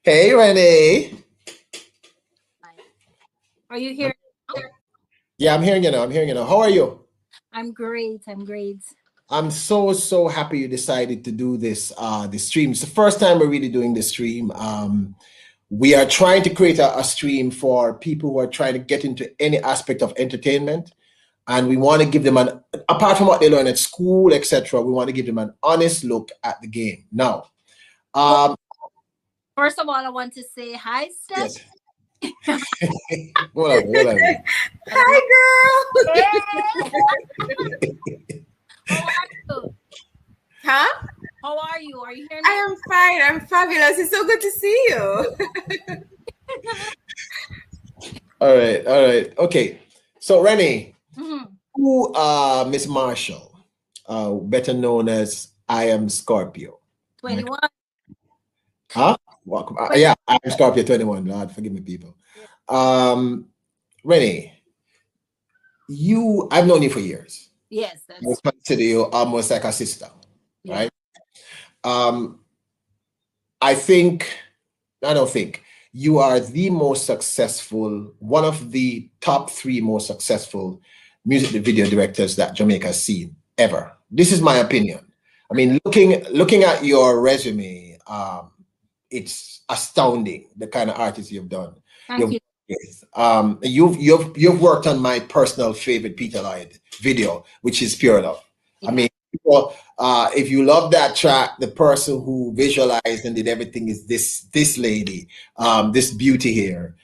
Hey, Renee. Are you here? Yeah, I'm hearing you now. I'm hearing you now. How are you? I'm great. I'm great. I'm so happy you decided to do this stream. It's the first time we're really doing this stream. We are trying to create a stream for people who are trying to get into any aspect of entertainment, and we want to give them apart from what they learn at school, etc. We want to give them an honest look at the game. Now, first of all, I want to say hi, Steph. yes. Hold on. Hi, girl. Hey. How are you? Huh? How are you? Are you hearing me? I am fine. I'm fabulous. It's so good to see you. All right. Okay. So, Renee, who Miss Marshall, better known as I Am Scorpio. 21. Huh? Welcome. Yeah, I am Scorpio 21. Lord, forgive me, people. Renee, I've known you for years. Yes, I consider you almost like a sister, right? I don't think you are the most successful, one of the top 3 most successful music video directors that Jamaica has seen ever. This is my opinion. I mean, looking at your resume, it's astounding the kind of artists you've done. Thank you. You've worked on my personal favorite Peter Lloyd video, which is Pure Love. Yeah. I mean, if you love that track, the person who visualized and did everything is this lady, this beauty here,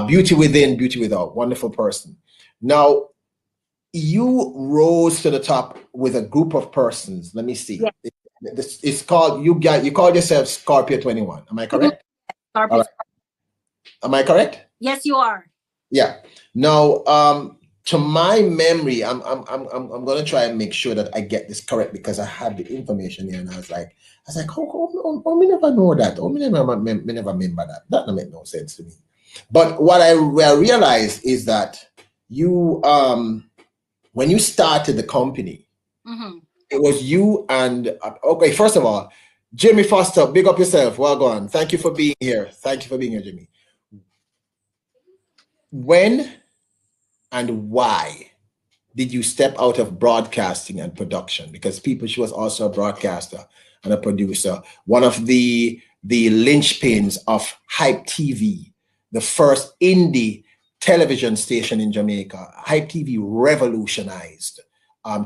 beauty within, beauty without, wonderful person. Now, you rose to the top with a group of persons. Let me see. Yeah. It's called you called yourself Scorpio 21. Am I correct? Scorpio. Right. Am I correct? Yes, you are. Yeah. Now, to my memory, I'm gonna try and make sure that I get this correct because I have the information here, and I was like, oh, me never know that. Oh, me never remember that. That don't make no sense to me. But what I realized is that you, when you started the company, it was you and okay. First of all, Jimmy Foster, big up yourself. Well gone. Thank you for being here. Thank you for being here, Jimmy. When and why did you step out of broadcasting and production? Because she was also a broadcaster and a producer. One of the linchpins of Hype TV, the first indie television station in Jamaica. Hype TV revolutionized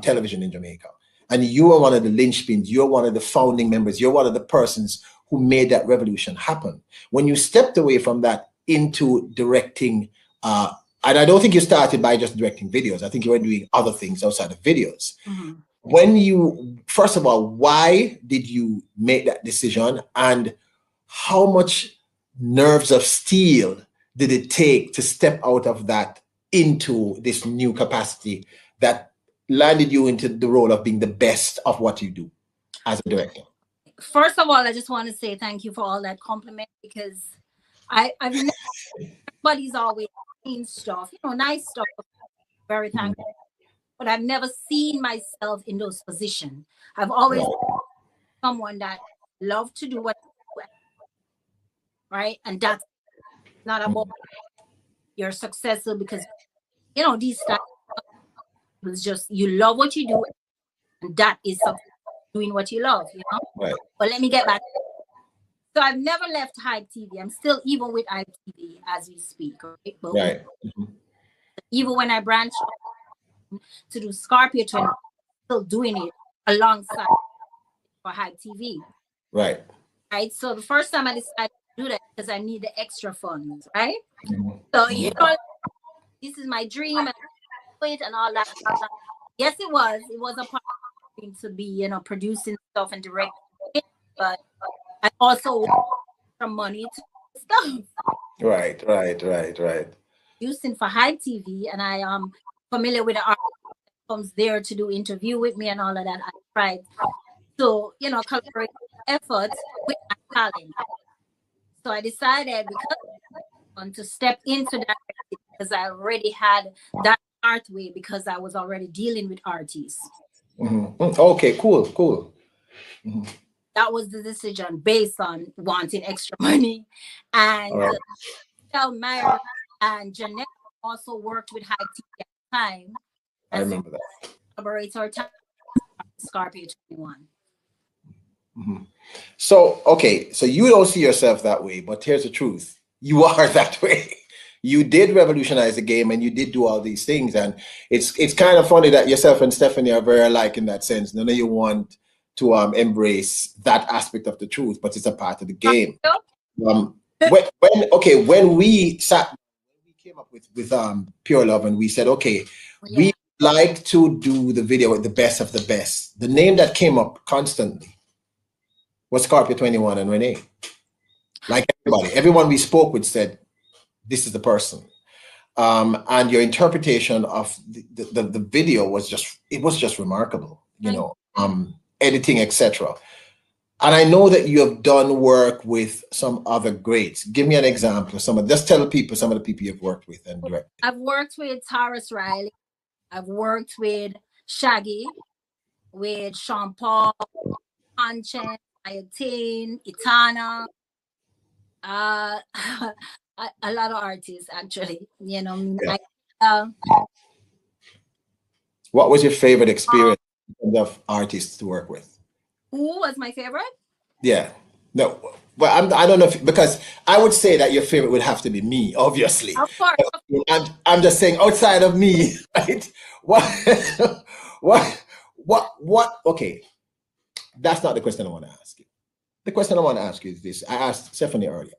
television in Jamaica. And you were one of the linchpins. You're one of the founding members. You're one of the persons who made that revolution happen. When you stepped away from that into directing, and I don't think you started by just directing videos. I think you were doing other things outside of videos. When you, first of all, why did you make that decision? And how much nerves of steel did it take to step out of that into this new capacity that landed you into the role of being the best of what you do as a director? First of all, I just want to say thank you for all that compliment, because I've never, everybody's always seen stuff, nice stuff, very thankful, but I've never seen myself in those positions. I've always been someone that loved to do what I do, right? And that's not about you're successful because these stuff was just you love what you do, and that is doing what you love, Right. But let me get back. So I've never left Hype TV. I'm still even with Hype TV as we speak, right? But right. Even when I branched to do Scorpio 20, I'm still doing it alongside for Hype TV. Right. Right. So the first time I decided to do that because I need the extra funds, right? So this is my dream and all that. Yes, it was a part of to be producing stuff and directing, but I also want some money to stuff. Right. Producing for Hype TV, and I am familiar with the artist that comes there to do interview with me and all of that. I tried to collaborate efforts with my talent. So I decided because I want to step into that because I already had that art way because I was already dealing with artists. Okay, cool. that was the decision based on wanting extra money. And Marion and Jeanette also worked with Hype TV at the time. I remember that. Collaborator Scorpio 21. Mm-hmm. So, okay, so you don't see yourself that way, but here's the truth. You are that way. You did revolutionize the game and you did do all these things. And it's kind of funny that yourself and Stephanie are very alike in that sense. None of you want to embrace that aspect of the truth, but it's a part of the game. When we came up with Pure Love and we said, okay, we like to do the video with the best of the best. The name that came up constantly was Scorpio 21 and Renee. Like everyone we spoke with said, this is the person. And your interpretation of the video was just remarkable, you know, editing, etc. And I know that you have done work with some other greats. Give me an example of some of, just tell people some of the people you've worked with and directed. I've worked with Taurus Riley. I've worked with Shaggy, with Sean Paul, Hanchen, Ayatine, Itana, a lot of artists actually, you know. What was your favorite experience of artists to work with? Who was my favorite? Yeah, no, well, I don't know because I would say that your favorite would have to be me, obviously. Of course. I'm just saying outside of me, right? What? Okay, that's not the question I want to ask you. The question I want to ask you is this. I asked Stephanie earlier.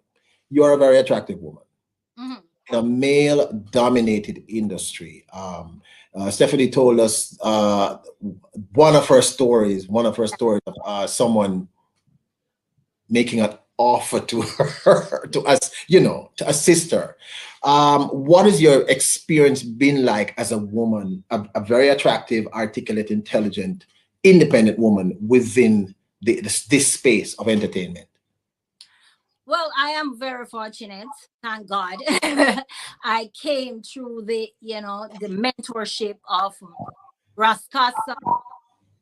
You're a very attractive woman in a male-dominated industry. Stephanie told us one of her stories of someone making an offer to her, to us, you know, to assist her. What has your experience been like as a woman, a very attractive, articulate, intelligent, independent woman within this space of entertainment? Well, I am very fortunate, thank God. I came through the mentorship of Raskasa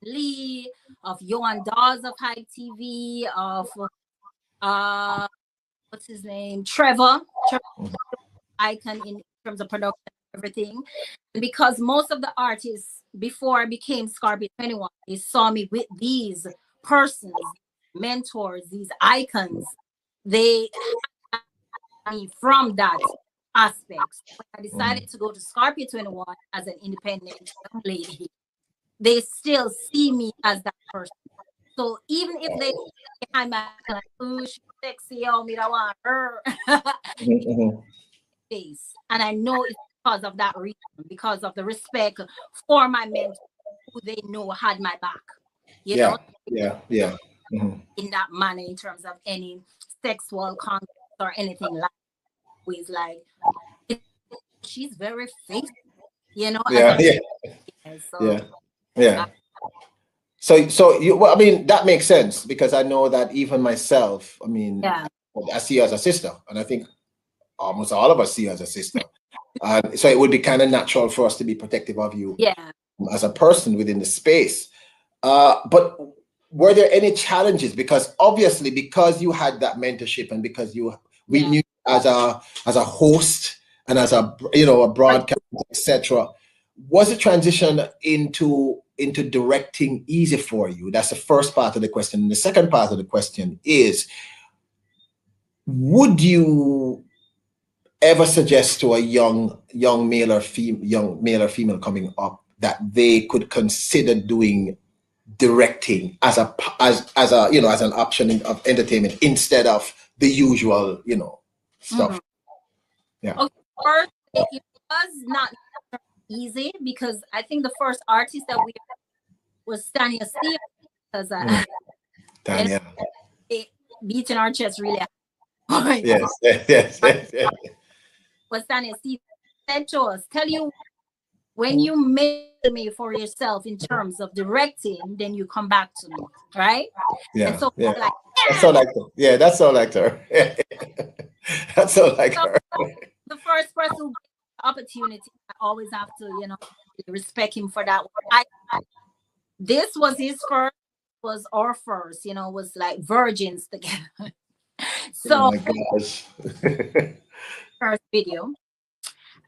Lee, of Johan Dawes of Hype TV, of what's his name, Trevor icon in terms of production and everything. And because most of the artists before I became Scorpio 21, they saw me with these persons, mentors, these icons. They had me from that aspect. When I decided to go to Scorpio 21 as an independent young lady, they still see me as that person. So even if they behind my like, oh, she's sexy, oh, me, I want her. Face. And I know it's because of that reason, because of the respect for my mentors who they know had my back. You know? Yeah. In that manner, in terms of any sexual contact or anything like that. Always like, she's very faithful, you know? So you, well, I mean, that makes sense because I know that even myself, I mean, I see you as a sister, and I think almost all of us see you as a sister. So it would be kind of natural for us to be protective of you as a person within the space. But were there any challenges? Because obviously, because you had that mentorship and because we knew as a host and as a broadcaster, etc. Was the transition into directing easy for you? That's the first part of the question. And the second part of the question is, would you ever suggest to a young male or female coming up that they could consider doing directing as an option of entertainment instead of the usual stuff? Okay, first, it was not easy because I think the first artist that we was Tanya Steve, because Tanya beating our chest really hard. Yes. Was Tanya Steve said to us, tell you when you make me for yourself in terms of directing, then you come back to me, right? And so like, that's so like her. Yeah, that's so like her. That's so like her. The first person who gets the opportunity, I always have to, respect him for that. This was his first was our first, you know, was like virgins together. Oh So my gosh. first video.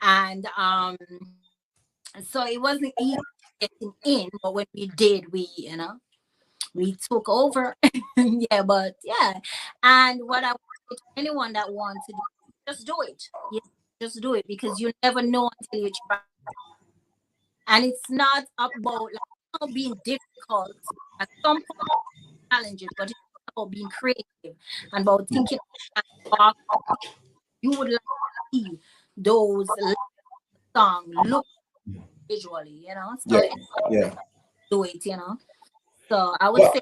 And so it wasn't easy getting in, but when we did, we, you know, we took over. Yeah, but yeah. And what I would say to anyone that wants to do, just do it. Yeah, just do it, because you never know until you try. And it's not about like, you know, being difficult. At some point, challenges, but it's about being creative and about thinking about you would like to see those songs look visually, you know. So Yeah, yeah. do it, you know. So I would Well, say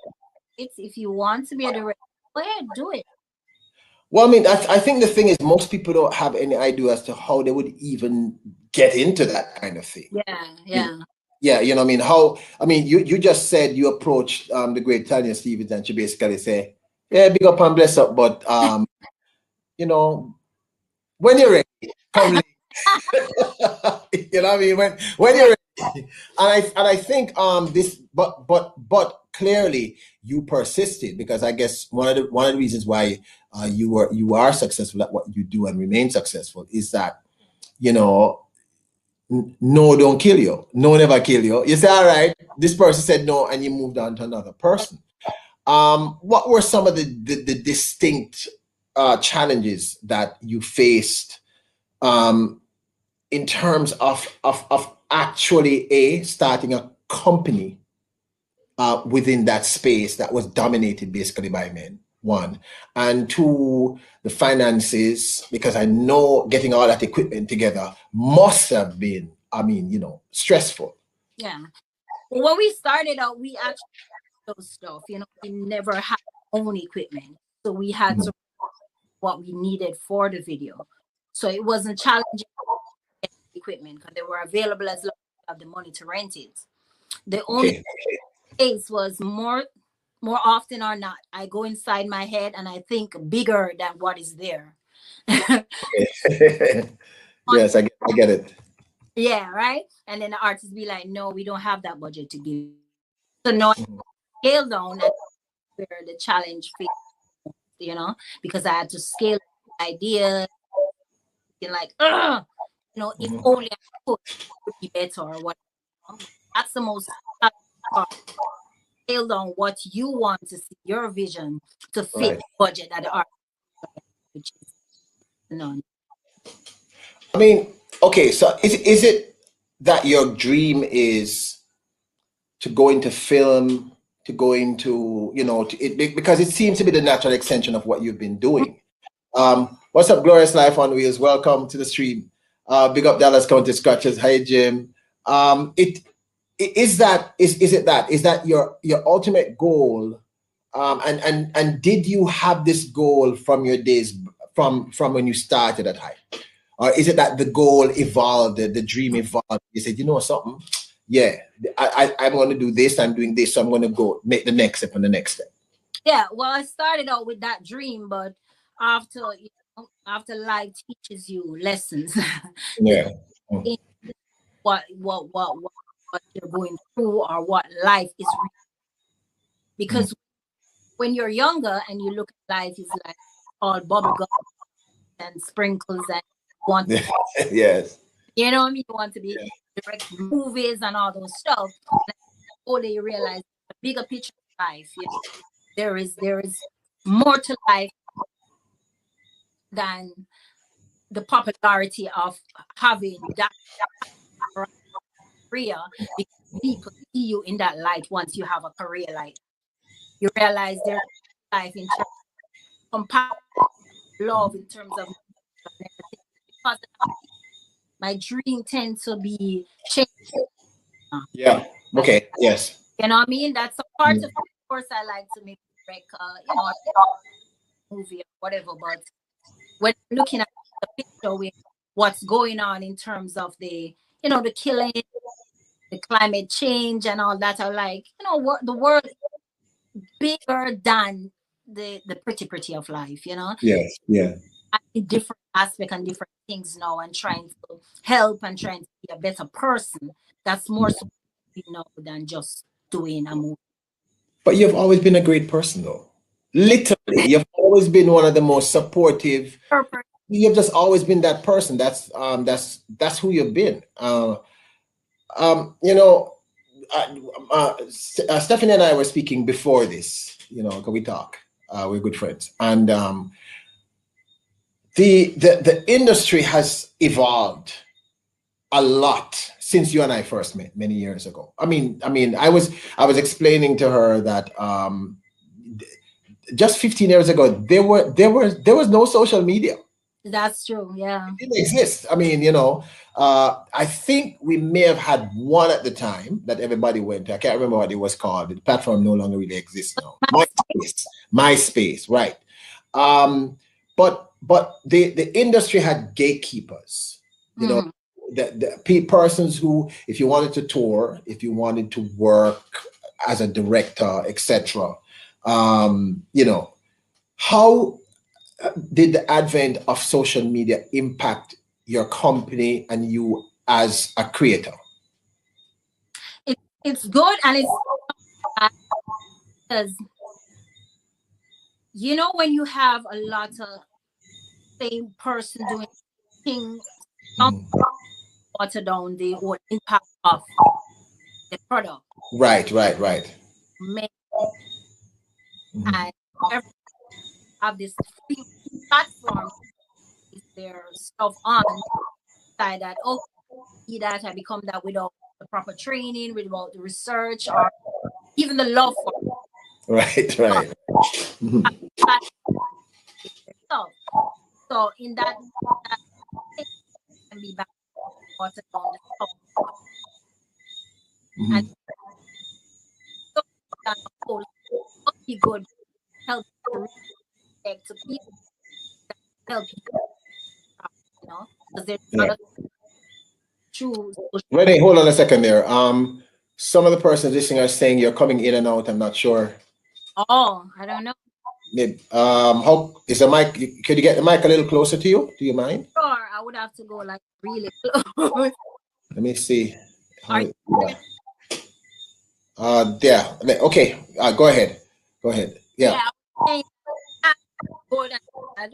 it's, if you want to be a director, go ahead, do it. well, I mean, I think the thing is, most people don't have any idea as to how they would even get into that kind of thing. Yeah, You know? yeah. Yeah, you know what I mean? How, I mean, you just said you approached the great Tanya Stevens and she basically say, yeah, big up and bless up, but you know, when you're ready, come late. You know what I mean? When you're ready. And I think this, but clearly you persisted, because I guess one of the reasons why you are successful at what you do and remain successful is that, you know, no don't kill you, no never kill you. You say, all right, this person said no, and you moved on to another person. What were some of the distinct challenges that you faced um, in terms of actually starting a company within that space that was dominated basically by men? One, and two, the finances, because I know getting all that equipment together must have been, I mean, you know, stressful. Yeah. Well, when we started out, we actually those stuff, you know, we never had our own equipment. So we had Mhm. to what we needed for the video. So it wasn't challenging equipment because they were available as long as you have the money to rent it. The only Okay. case was more often or not, I go inside my head and I think bigger than what is there. Yes, I get it. Yeah, right. And then the artists be like, no, we don't have that budget to give. So no, I Mhm. scale down, and where the challenge faced, you know, because I had to scale ideas and like, you know, if Mhm. only I could, it would be better or what. That's the most challenging part. Scale down what you want to see, your vision to fit Right. the budget that the artist, which is none. I mean, okay, so is it that your dream is to go into film, to go into, you know, because it seems to be the natural extension of what you've been doing. What's up, Glorious Life on Wheels? Welcome to the stream. Big up Dallas County Scratches. Hey, Jim. It is it that is that your ultimate goal? And did you have this goal from your days from when you started at high? Or is it that the goal evolved, the dream evolved? You said, you know something? Yeah, I'm going to do this. I'm doing this. So I'm going to go make the next step and the next step. Yeah, well, I started out with that dream, but after, you know, after life teaches you lessons, the Yeah. Mm. thing, what you're going through or what life is Mm. because when you're younger and you look at life, is like all bubble gum and sprinkles and you want to, Yes. you know what I mean? You want to be direct movies and all those stuff. And only you realize the bigger picture of life. You know, there is more to life than the popularity of having that career, because people see you in that light. Once you have a career, like you realize there's life in terms of compassion, love, in terms of everything. Because my dream tends to be change. Yeah. Like, Okay. Yes. you know what I mean? That's a part of Mm. it. Of course, I like to make you know, a movie or whatever. But when looking at the picture with what's going on in terms of the, you know, the killing, the climate change and all that, are like, you know, what the world is bigger than the pretty of life, you know, Yes. Yeah. in different aspects and different things now, and trying to help and trying to be a better person. That's more so, you know, than just doing a movie. But you've always been a great person, though. Literally, you've always been one of the most supportive. You've just always been that person. That's who you've been. You know, Stephanie and I were speaking before this. You know, 'cause we talk. We're good friends, and the industry has evolved a lot since you and I first met many years ago. I mean, I was explaining to her that just 15 years ago there was no social media. That's true. Yeah. It didn't exist. I mean, you know, I think we may have had one at the time that everybody went to. I can't remember what it was called. The platform no longer really exists now. MySpace, right? But the industry had gatekeepers. You know, the persons who, if you wanted to tour, if you wanted to work as a director, etc. You know, how did the advent of social media impact your company and you as a creator? It's good, and it's because, you know, when you have a lot of same person doing things, water down the whole impact of the product. Right. And everyone have this free platform, their stuff on side that, oh, see that I become that without the proper training, without the research, or even the love for it. Right. So in that can be back water down the stuff. And so that whole be good, help to respect to people, help people, you know, because there's a lot of true. Renee, hold on a second there. Some of the persons listening are saying you're coming in and out. I'm not sure. Oh, I don't know. Maybe, how is the mic? Could you get the mic a little closer to you? Do you mind? Sure, I would have to go like really close. Let me see. Are Yeah. Okay. Go ahead. Yeah. Yeah, good and bad.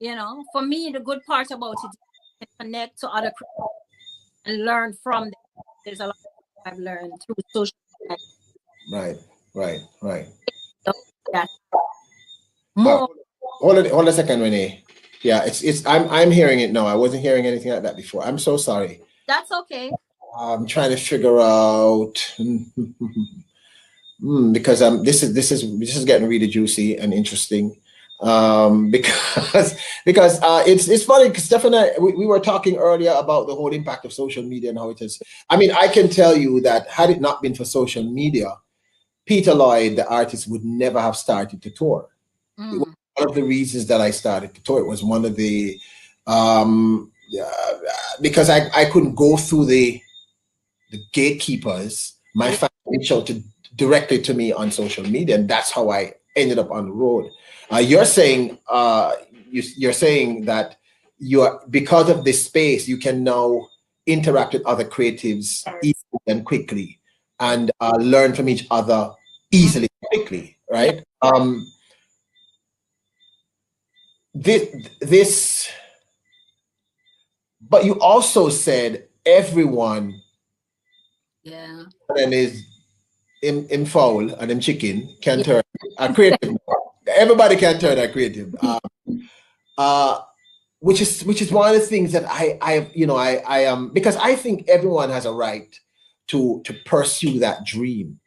You know, for me, the good part about it is to connect to other people and learn from them. There's a lot I've learned through social media. Right. That more. Hold on a second, Renee. Yeah, I'm hearing it now. I wasn't hearing anything like that before. I'm so sorry. That's okay. I'm trying to figure out because this is getting really juicy and interesting. Because it's funny because Steph and I we were talking earlier about the whole impact of social media and how it is. I mean, I can tell you that had it not been for social media, Peter Lloyd, the artist, would never have started to tour. It was one of the reasons that I started to tour. It was one of the because I couldn't go through the gatekeepers. My family reached out directly to me on social media, and that's how I ended up on the road. You're saying you're saying that because of this space, you can now interact with other creatives easily and quickly, and learn from each other easily and quickly, right? This, but you also said everyone, and is in foul and them chicken can turn a creative. Everybody can turn a creative, which is one of the things that I am, because I think everyone has a right to pursue that dream.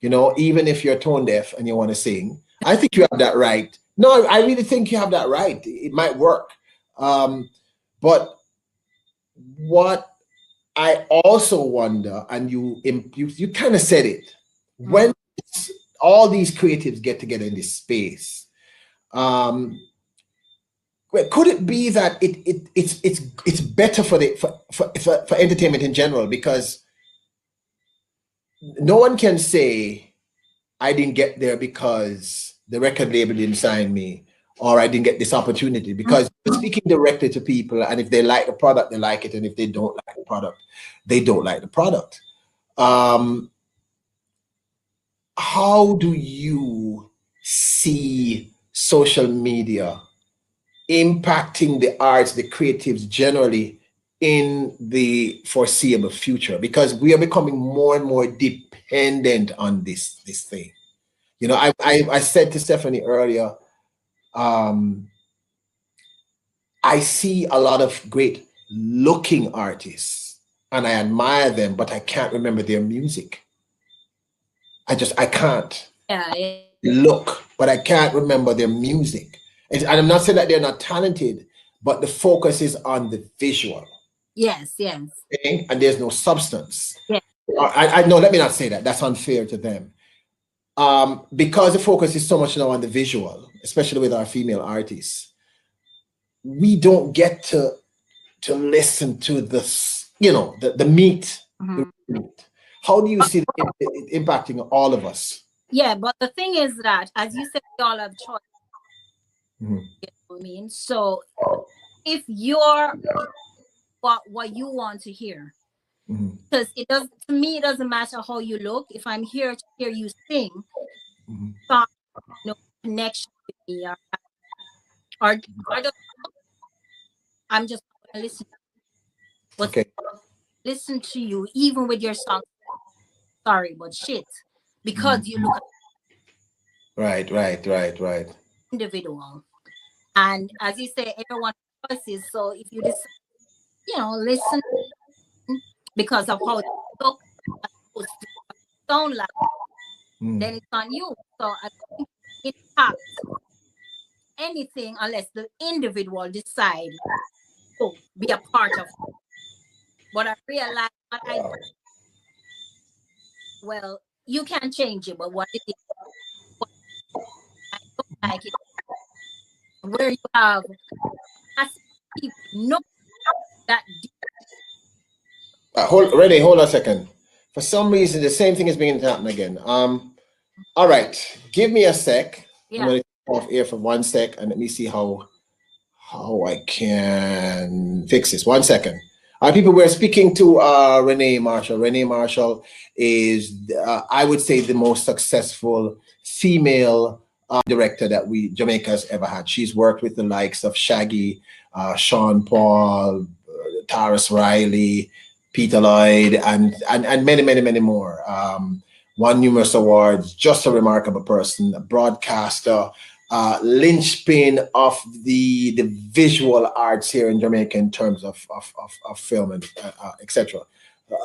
You know, even if you're tone deaf and you want to sing, I think you have that right. No, I really think you have that right. It might work, but what I also wonder, and you kind of said it, when all these creatives get together in this space, could it be that it's better for entertainment in general? Because no one can say I didn't get there because the record label didn't sign me, or I didn't get this opportunity, because you're speaking directly to people, and if they like the product, they like it, and if they don't like the product, they don't like the product. how do you see social media impacting the arts, the creatives generally in the foreseeable future? Because we are becoming more and more dependent on this thing. You know, I said to Stephanie earlier, I see a lot of great looking artists and I admire them, but I can't remember their music. I can't. Yeah. Look, but I can't remember their music. And I'm not saying that they're not talented, but the focus is on the visual. Yes, yes. Okay? And there's no substance. Yeah. I know, let me not say that. That's unfair to them. Because the focus is so much now on the visual, especially with our female artists, we don't get to listen to this, you know, the meat. Mm-hmm. The meat. How do you see it impacting all of us? Yeah, but the thing is that, as you said, we all have choice. Mm-hmm. You know what I mean? So if you're what you want to hear, because it does, to me, it doesn't matter how you look. If I'm here to hear you sing, no connection with me, or I'm just gonna listen. But okay. Listen to you, even with your song. Sorry, but shit, because you look right. individual, and as you say, everyone choices. So if you decide, you know, listen because of how they look, sound like, then it's on you. So I don't think it impacts anything unless the individual decide to be a part of it. But I realize well, you can change it, but what it is, what I don't like it, where you have people know that deep. Renee, hold on a second. For some reason, the same thing is beginning to happen again. All right, give me a sec. Yeah. I'm going to take off air for 1 sec and let me see how I can fix this. 1 second. People, we're speaking to Renee Marshall. Renee Marshall is, I would say, the most successful female director that Jamaica has ever had. She's worked with the likes of Shaggy, Sean Paul, Taras Riley, Peter Lloyd, and many more. Won numerous awards, just a remarkable person, a broadcaster, linchpin of the visual arts here in Jamaica in terms of film and etc.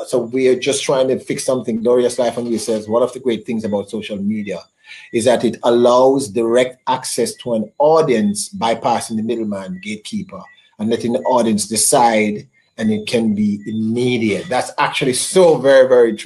So we are just trying to fix something. Glorious Life on You says one of the great things about social media is that it allows direct access to an audience, bypassing the middleman gatekeeper and letting the audience decide, and it can be immediate. That's actually so very, very true.